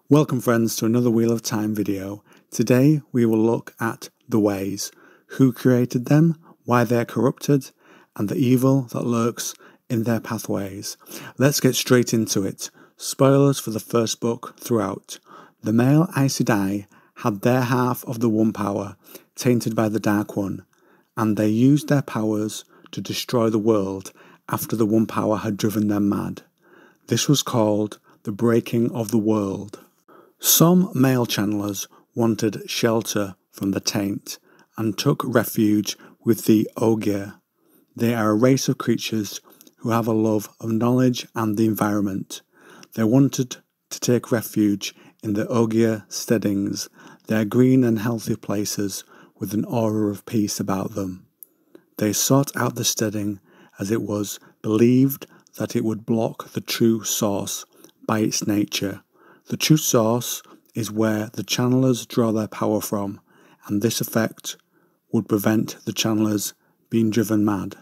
Welcome friends to another Wheel of Time video. Today we will look at the ways, who created them, why they are corrupted, and the evil that lurks in their pathways. Let's get straight into it. Spoilers for the first book throughout. The male Aes Sedai had their half of the One Power, tainted by the Dark One, and they used their powers to destroy the world after the One Power had driven them mad. This was called the breaking of the world. Some male channelers wanted shelter from the taint and took refuge with the Ogier. They are a race of creatures who have a love of knowledge and the environment. They wanted to take refuge in the Ogier steadings. They are green and healthy places with an aura of peace about them. They sought out the steading as it was believed that it would block the true source by its nature. The true source is where the channelers draw their power from, and this effect would prevent the channelers being driven mad.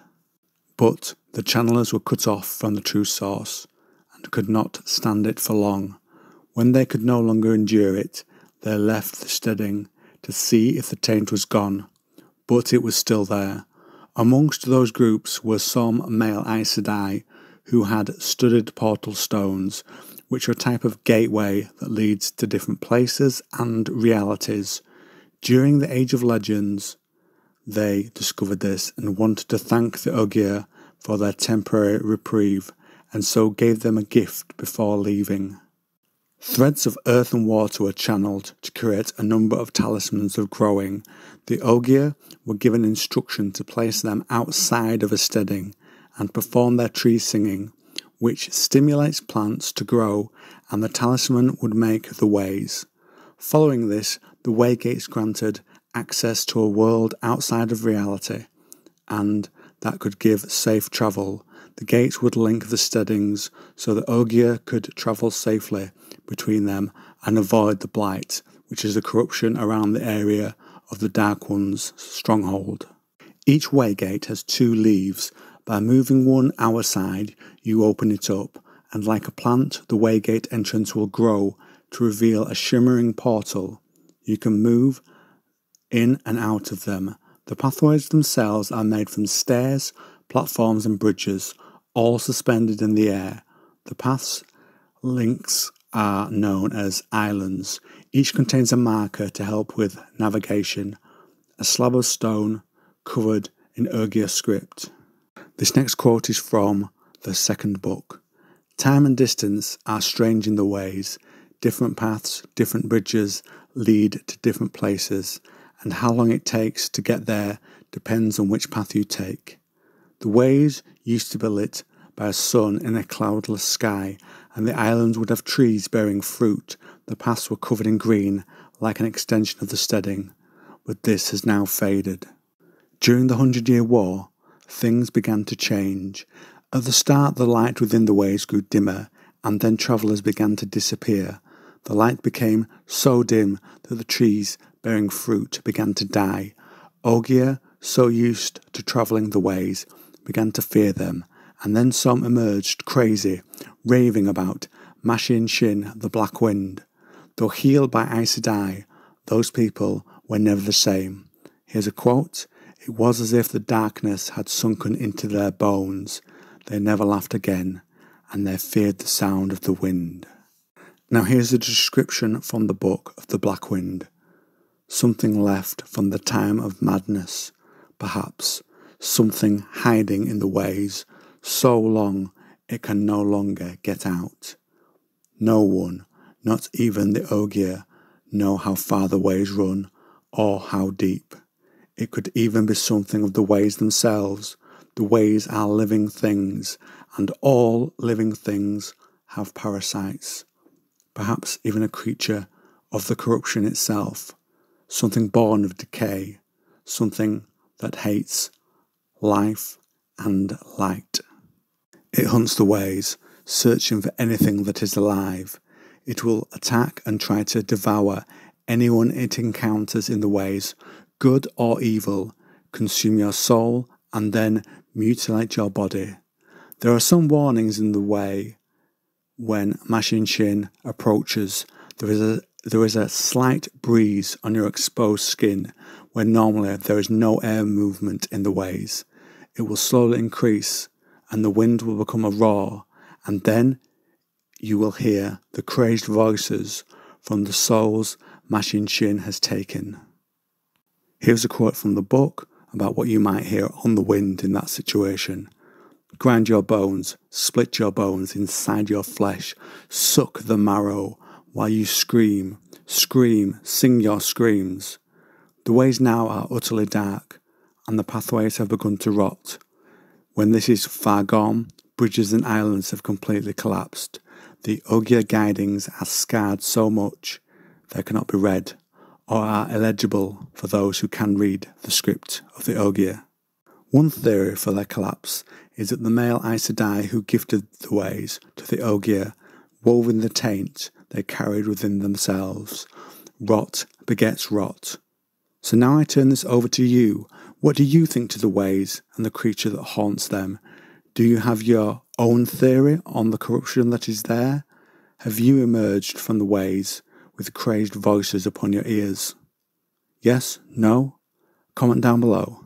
But the channelers were cut off from the true source and could not stand it for long. When they could no longer endure it, they left the steading to see if the taint was gone, but it was still there. Amongst those groups were some male Aes Sedai who had studded portal stones, which are a type of gateway that leads to different places and realities. During the Age of Legends, they discovered this and wanted to thank the Ogier for their temporary reprieve, and so gave them a gift before leaving. Threads of earth and water were channeled to create a number of talismans of growing. The Ogier were given instruction to place them outside of a steading and perform their tree singing, which stimulates plants to grow, and the talisman would make the ways. Following this, the way gates granted access to a world outside of reality, and that could give safe travel. The gates would link the steadings so the Ogier could travel safely between them and avoid the blight, which is the corruption around the area of the Dark One's stronghold. Each way gate has two leaves. By moving one our side, you open it up, and like a plant, the waygate entrance will grow to reveal a shimmering portal. You can move in and out of them. The pathways themselves are made from stairs, platforms and bridges, all suspended in the air. The path's links are known as islands. Each contains a marker to help with navigation, a slab of stone covered in Ogier script. This next quote is from the second book. Time and distance are strange in the ways. Different paths, different bridges lead to different places, and how long it takes to get there depends on which path you take. The ways used to be lit by a sun in a cloudless sky, and the islands would have trees bearing fruit. The paths were covered in green, like an extension of the steading, but this has now faded. During the 100-Year War, things began to change. At the start, the light within the ways grew dimmer, and then travellers began to disappear. The light became so dim that the trees bearing fruit began to die. Ogier, so used to travelling the ways, began to fear them, and then some emerged crazy, raving about Mashin Shin, the Black Wind. Though healed by Aes Sedai, those people were never the same. Here's a quote. It was as if the darkness had sunken into their bones. They never laughed again, and they feared the sound of the wind. Now here's a description from the book of the Black Wind. Something left from the time of madness, perhaps, something hiding in the ways, so long it can no longer get out. No one, not even the Ogier, know how far the ways run, or how deep. It could even be something of the ways themselves. The ways are living things, and all living things have parasites. Perhaps even a creature of the corruption itself, something born of decay, something that hates life and light. It hunts the ways, searching for anything that is alive. It will attack and try to devour anyone it encounters in the ways, good or evil, consume your soul, and then mutilate your body. There are some warnings in the way when Mashin Shin approaches. There is a slight breeze on your exposed skin where normally there is no air movement in the ways. It will slowly increase and the wind will become a roar, and then you will hear the crazed voices from the souls Mashin Shin has taken. Here's a quote from the book about what you might hear on the wind in that situation. Grind your bones, split your bones inside your flesh, suck the marrow while you scream, sing your screams. The ways now are utterly dark, and the pathways have begun to rot. When this is far gone, bridges and islands have completely collapsed. The Ogier guidings are scarred so much they cannot be read, or are illegible for those who can read the script of the Ogier. One theory for their collapse is that the male Aes Sedai who gifted the ways to the Ogier wove in the taint they carried within themselves. Rot begets rot. So now I turn this over to you. What do you think to the ways and the creature that haunts them? Do you have your own theory on the corruption that is there? Have you emerged from the ways with crazed voices upon your ears? Yes? No? Comment down below.